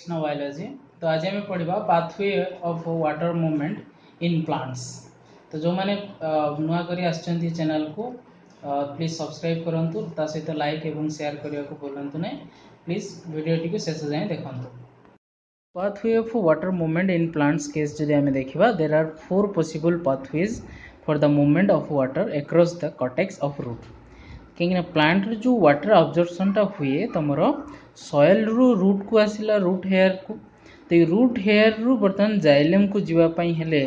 Krishna biology. तो आज आम पढ़ा pathway of water movement in plants. तो जो मैंने नुआ करी आसछंती चैनल को प्लीज सब्सक्राइब करंतु, ता सहित लाइक एवं शेयर करने को बोलंतु नहीं। प्लीज वीडियो टी शेष जाए देखंतु। Pathway of water movement in plants केस जदि आम देखा, there are 4 possible pathways for the movement of water across the cortex of root. कहीं प्लांट जो वाटर अब्जॉर्प्शनटा हुए तुम सॉइल रु रूट को आसला रूट हेयर को, तो रूट हेयर रु बर्तमान जाइलम को जीवाई हेले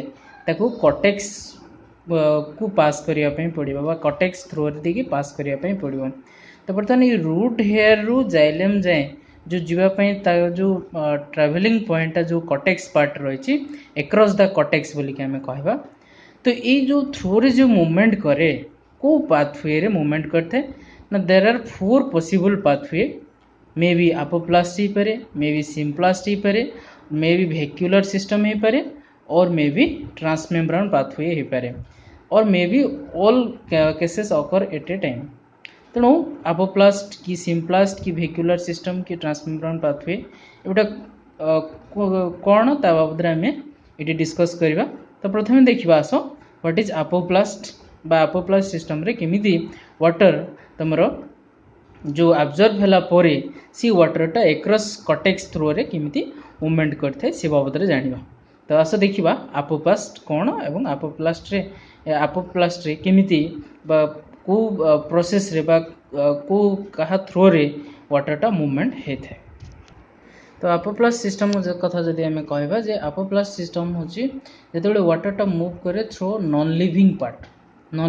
ताको कॉर्टेक्स को पास करने पड़ो, कॉर्टेक्स थ्रू देखिए पास करने पड़ो। तो बर्तमान ये रूट हेयर रु जाइलम जाए जो जीवाई जो ट्रावेलिंग पॉइंट जो कॉर्टेक्स पार्ट रही एक्रॉस द कॉर्टेक्स बोलिक कहवा। तो ये जो थ्रू रे जो मूवमेंट करे को पाथवे रे मूवमेंट करते ना, there are 4 possible pathway. May be apoplast ही पारे, मे बी सिम्प्लास्ट ही पारे, मे बी भेक्यूलर सिस्टम ही पारे, और मे बी ट्रांसमेम्ब्रेन पाथवे ही पारे, और may be all cases occur eight a time. तेणु अपोप्लास्ट की सिम्प्लास्ट की भेक्यूलर सिस्टम की ट्रांसमेम्ब्रेन पाथवे एटा कौन ता बाबद आम ये डिस्कस करवा। तो प्रथम देखा आस व्हाट इज अपोप्लास्ट बा अपोप्लास्ट सिस्टम रे केमिति वाटर तुमर जो अब्जर्व होला परे सी वाटरटा एक्रॉस कॉर्टेक्स थ्रू रे केमिति मूवमेंट करथे से बाबद रे जानिबा। तो आस देखिबा अपोप्लास्ट कौन एवं अपोप्लास्ट रे केमिति बा को प्रोसेस रे बा को कहा थ्रू रे वाटरटा मूवमेंट हेथे। तो अपोप्लास्ट सिस्टम कथा जदि आम कहवा जे अपोप्लास्ट सिस्टम होची जेतेबेले वाटरटा मूव करे through non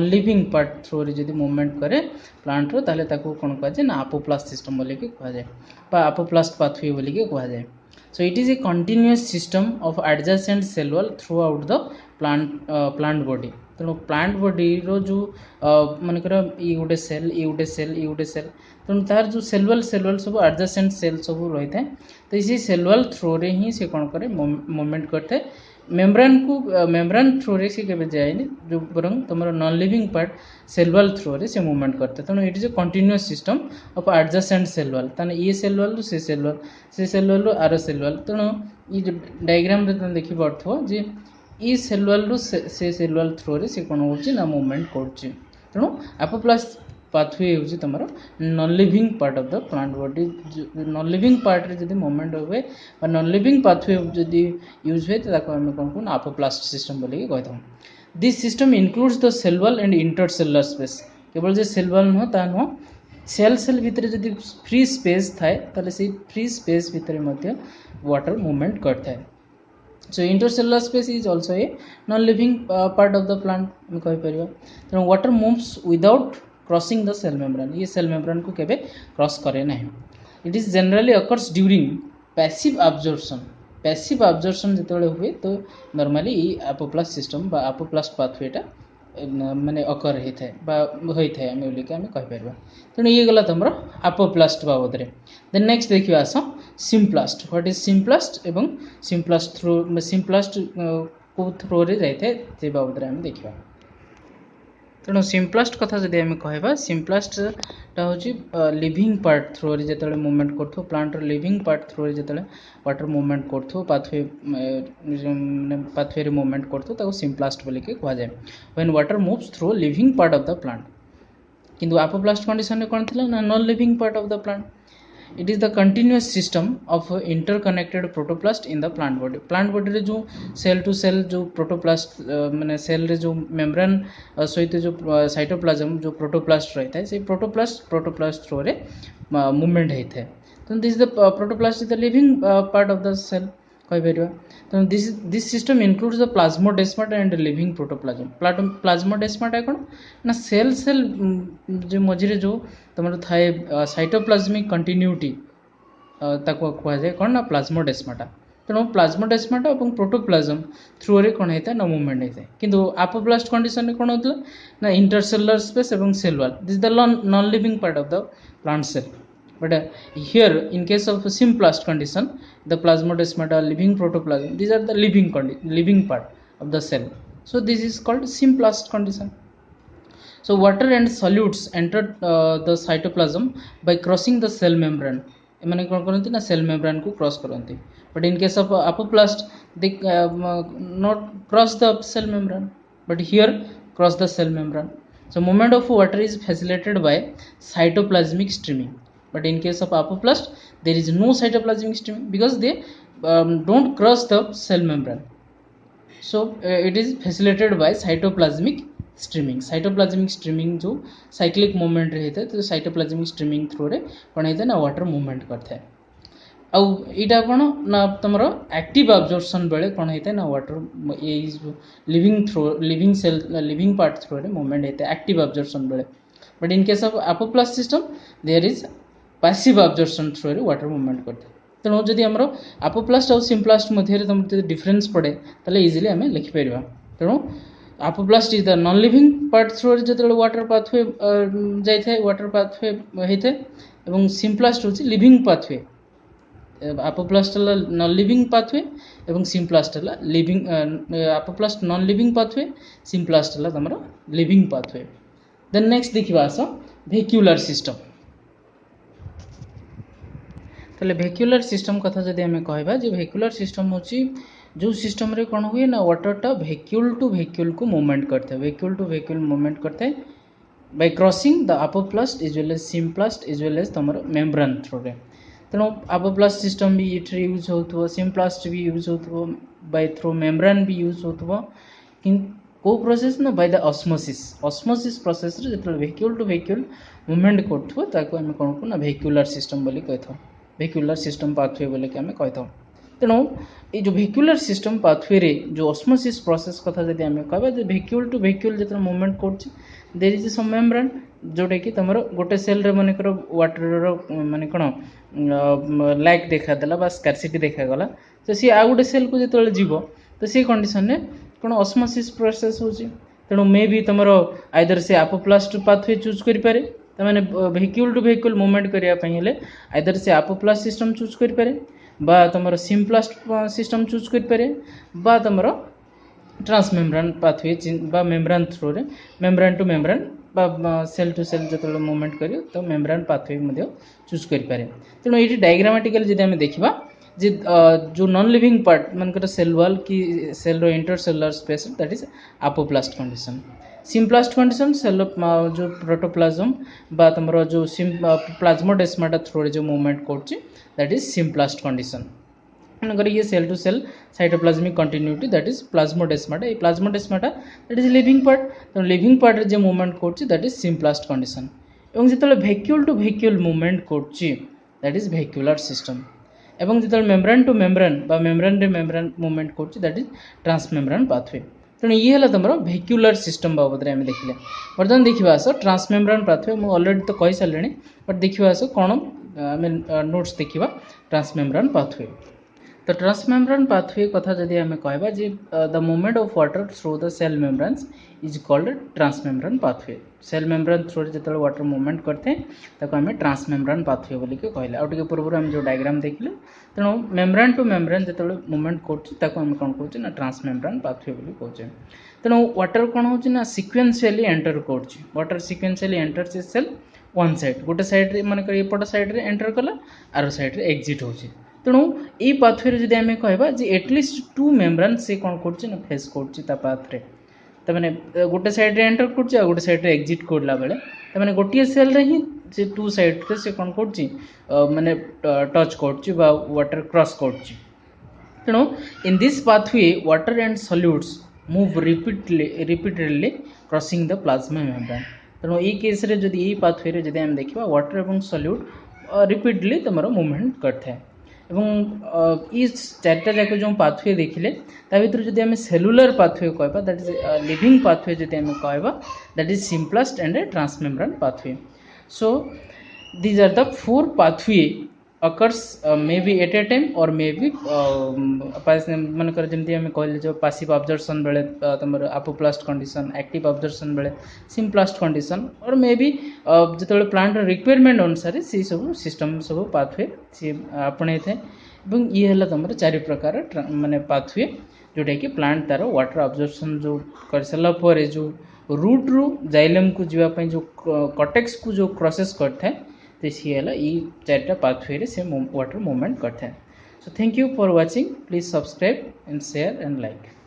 living part through रे जदि मूवमेंट करे प्लांट रो, ताले ताको कोन कह जाय ना अपोप्लास्ट सिस्टम बोली के कह जाय बा अपोप्लास्ट पाथवे बोली के कह जाय। So it is a continuous system of adjacent cell wall throughout the plant body. तेणु प्लांट बॉडी रो जो मनकर ये गोटे सेल ये गोटे सेल ये गोटे सेल, तेणु तार जो सेल वॉल सब एडजेसेंट सेल सब रही है। तो इसी सेल वॉल थ्रू रे ही से कौन करे मूवमेंट करते मेम्ब्रेन थ्रू रे से केबे जाएनी, जो बरंग तुम non living part cell wall through रे से मूवमेंट करते। तेणु it is a continuous system of adjacent cell wall, ताने ये सेल वॉल से सेल वॉल आर सेल वॉल। तेणु ये डायग्राम रे तुम देखि पड़थो जे ई सेल वॉल से सेल वॉल थ्रू रे से कोन होची ना मूवमेंट करची। तेणु अपोप्लास्ट पाथवे होची तमरो non living part of the plant body. Non living part रे जदी मूवमेंट होवे बा नॉन लिविंग पाथवे जदी यूज होय त ताको हम कोन अपोप्लास्ट सिस्टम बोली के कहथौ। This system includes the cell wall and intercellular space. केवल जे सेल वॉल न ता न सेल भितर जदी फ्री स्पेस थाए ताले से फ्री स्पेस भितर मध्ये वाटर मूवमेंट करथाय। So intercellular space is also a non-living part of the plant हम कहि परिबा। तेणु water moves without crossing the cell membrane, ये सेल मेम्ब्रेन को केबे क्रॉस करे नहीं। It is generally occurs during passive absorption जेतेबेले हुए तो नॉर्मली अपोप्लास्ट सिस्टम बा अपोप्लास्ट पाथवेटा माने अकर होता है बा होता है बोलिक कहि परिबा। तेणु ये गला तुम अपोप्लास्ट बाबद रे। देन नेक्स्ट देखिए आस सिम्प्लास्ट। व्हाट इज सिम्प्लास्ट एवं सिम्प्लास्ट को थ्रू रे जाइए से बाबद आम देखा। तेणु सिम्प्लास्ट कथा जदि आम कहवा, सिम्प्लास्टा हूँ लिविंग पार्ट थ्रू रे जो मूवमेंट कर प्लांट लिविंग पार्ट थ्रू रे जो वाटर मूवमेंट कर पाथवे रे मूवमेंट कर सिम्प्लास्ट बोली के कह जाए। When water moves through living part of the plant. किंतु अपोप्लास्ट कंडीशन कौन थी ना non living part of the plant. It is the continuous system of interconnected protoplast in the plant body रे जो सेल टू सेल जो protoplast माने cell रे जो मेम्ब्रेन सहित जो साइटोप्लाज्म जो प्रोटोप्लास्ट रही है से प्रोटोप्लास्ट थ्रू रे मूवमेंट होता है। तो this the protoplast is the living part of the cell कहि परिबा। तो this system includes the plasmodesmata and living protoplasm. Plasmodesmata कौन ना सेल जो मझे जो तुम थाए साइटोप्लाज्मिक कंटिन्यूटी ताको कह जाए कौन ना प्लाज्मोडेस्माटा। तेणु प्लाज्मोडेस्माटा और प्रोटोप्लाज्म थ्रू रे कौन होता है ना मूवमेंट होता है। किंतु अपोप्लास्ट कंडीशन कौन होता ना इंटरसेलुलर स्पेस और cell wall, this the non living part of the plant cell. But here in case of simplast condition, the plasmodesmata, living protoplasm, these are the living part of the cell. So this is called simplast condition. So water and solutes enter the cytoplasm by crossing the cell membrane. एमाने कौन करती ना cell membrane को cross करती। but in case of apoplast they not cross the cell membrane, but here cross the cell membrane. So movement of water is facilitated by cytoplasmic streaming, but in case of apoplast there is no cytoplasmic streaming because they don't cross the cell membrane. So it is facilitated by cytoplasmic streaming. cytoplasmic streaming जो cyclic movement रहता है तो cytoplasmic streaming through रे कौन होता है ना water movement करता है। आउ इटा कौन ना तुमर एक्टिव अब्जॉर्प्शन बेले कौन होता है ना वाटर ये living cell living part through रे मूवमेंट होता है एक्टिव अब्जॉर्प्शन बेले, but in case of apoplast system there is passive absorption through रे वाटर मूवमेंट करता है। तेणु जदि आमर अपोप्लास्ट और सिम्प्लास्ट मध्य तुम डिफरेन्स पड़े ताले इजिली आम लिखिपर। तेणु apoplast is the non living part through जो वाटर पाथवे जाए वाटर पाथवे होता है और सिम्प्लास्ट हूँ living pathway. Apoplast non living pathway और symplast living apoplast non living pathway symplast तुम लिविंग पाथवे। देन नेक्स्ट देखा आस भेक्यूलर सिस्टम। ताले भेक्यूलर सिस्टम कथा जदि आम कहबा जे भेक्यूलर सिस्टम होची जो सिस्टम रे कौन हुए ना वाटरटा भेक्यूल टू भेक्यूल को मूवमेंट करता है, भेक्यूल टू भेक्यूल मूवमेंट करता है by crossing the apoplast as well as symplast as well as तुम मेम्ब्रेन थ्रू रे। तेणु अपोप्लास्ट सिस्टम भी ये यूज हो सिम्प्लास्ट भी यूज हो बाय थ्रू मेम्ब्रेन भी यूज हो को प्रोसेस ना बाय द ऑस्मोसिस प्रोसेस रे जो भेक्यूल टू भेक्यूल मूवमेंट करथो आम कौन को ना भेक्यूलर सिस्टम बोली कही भेक्यूलर सिस्टम पाथवे बोले कि आम कही। तेणु ये जो भेक्यूलर सिस्टम पाथवे रे जो ऑस्मोसिस प्रोसेस कथा जदि आम कहबा जे भेक्यूल टू भेक्यूल जो मूवमेंट कर देयर इज सम मेम्ब्रेन जोटा कि तुम गोटे सेल रे मन कर वाटर माने कौन लैक देखादेला बा स्कार्सिटी देखागला तो सी आ गोटे सेल को जो जीव तो सी कंडीशन में कौन ऑस्मोसिस प्रोसेस हो। तेणु मे भी तुम आइदर से अपोप्लास्ट पाथवे चूज करें मैंने भेक्यूल टू भेक्यूल मूवमेंट करने आइदर से अपोप्लास्ट सिस्टम चूज करें बा तुम सिम्प्लास्ट सिस्टम चूज करें बा तुम ट्रांसमेम्ब्रेन पाथवे बा मेम्ब्रेन थ्रू रे मेम्ब्रेन टू मेम्ब्रेन बा सेल टू सेल जो मूवमेंट कर तो मेम्ब्रेन पाथवे चूज करें। तेणु ये डायग्रामेटिकली जब आम देखा जे जो नॉन लिविंग पार्ट मन सेल वॉल की cell intercellular space that is apoplast condition. Symplast condition cell जो प्रोटोप्लाज्म बा तुम जो प्लाज्मोडेस्माटा थ्रू रे जो मूवमेंट कर दैट इज सिम्प्लास्ट कंडीशन। मनकर ये cell to cell cytoplasmic continuity that is plasmodesmata. ये plasmodesmata that is living part तो लिविंग पार्ट जो मूवमेंट कर दैट इज सिम्प्लास्ट कंडीशन। और जो भेक्यूल टू भेक्यूल मूवमेंट कर दैट इज भेक्यूलर सिस्टम। एवं जो मेम्ब्रेन टू मेम्ब्रेन बा मेम्ब्रेन रे मेम्ब्रेन मूवमेंट कर दैट इज ट्रांसमेम्ब्रेन पाथवे। तेणु ये है तुम भेक्यूलर सिस्टम बाबद आम देखिले। बर्तमान देखा आस ट्रांसमेम्ब्रेन पाथवे मुझे अलरेडी तो कही सारे बट देखा आस कौन आम नोट्स देखा ट्रांसमेम्ब्रेन पाथवे। तो ट्रांसमेम्ब्रेन पाथवे कथा जदि आम कहबा जे the movement of water through the cell membranes is called transmembrane pathway. Cell membrane through जो वाटर मूवमेंट करते हैं आम ट्रांसमेम्ब्रेन पाथवे बोल के कहले। आगे पूर्व आम जो डायग्राम देखिले तेणु मेम्ब्रेन टू मेम्ब्रेन जो मूवमेंट करें कौन कौन ना ट्रांसमेम्ब्रेन पाथवे बोली कहे। तेणु वाटर कौन हो ना सिक्वेन्शियली एंटर कर वाटर सिक्वेन्शियली एंटर से सेल वन साइड गोटे साइड मन एपट साइड रे एंटर कला आर साइड रे एक्जिट हो। तेणु ये पाथवे जब आम कहबा जे एटलिस्ट टू मेम्ब्रेन से कौन कर फेस कर पाथरे तो मैंने गोटे साइड रे एंटर कर गोटे साइड रे एक्जिट करला बेले तो मैंने गोटे सेल रे ही से टू साइड रे से कौन कर माने टच कर वाटर क्रॉस कर। तेणु in this pathway water and solutes move repeatedly crossing the plasma membrane. तेणु ये केस रे जदि ये पाथवे जब आम देखा वाटर और सॉल्यूट रिपीटेडली तुम मूवमेंट करता है। ये चार्टा जाक जो पाथवे देखिले भर जब आम सेलुलर पाथवे कहबा दैट इज लिविंग पाथवे जब आम कहबा that is symplast and transmembrane pathway. So these are the four pathway occurs may be at a time और मे बी मनकर जमी आम कहले जो पासिव ऑब्जर्वेशन बेले तुम अपोप्लास्ट कंडीशन एक्टिव ऑब्जर्वेशन बेले सिम्प्लास्ट कंडीशन और मे बी जो प्लांट रिक्वायरमेंट अनुसार से सब सिस्टम सब पाथवे सी आपणे थे। ये है तुम चार प्रकार माने पाथवे जोटा कि प्लांट तार वाटर ऑब्जर्वेशन जो कर सारा पर जो रूट रू जाइलम को जीवाई जो कटेक्स को जो क्रॉसेस करता है तो सी है ये चार्टा पाथवे से वाटर मूवमेंट करता है। So thank you for watching. Please subscribe and share and like.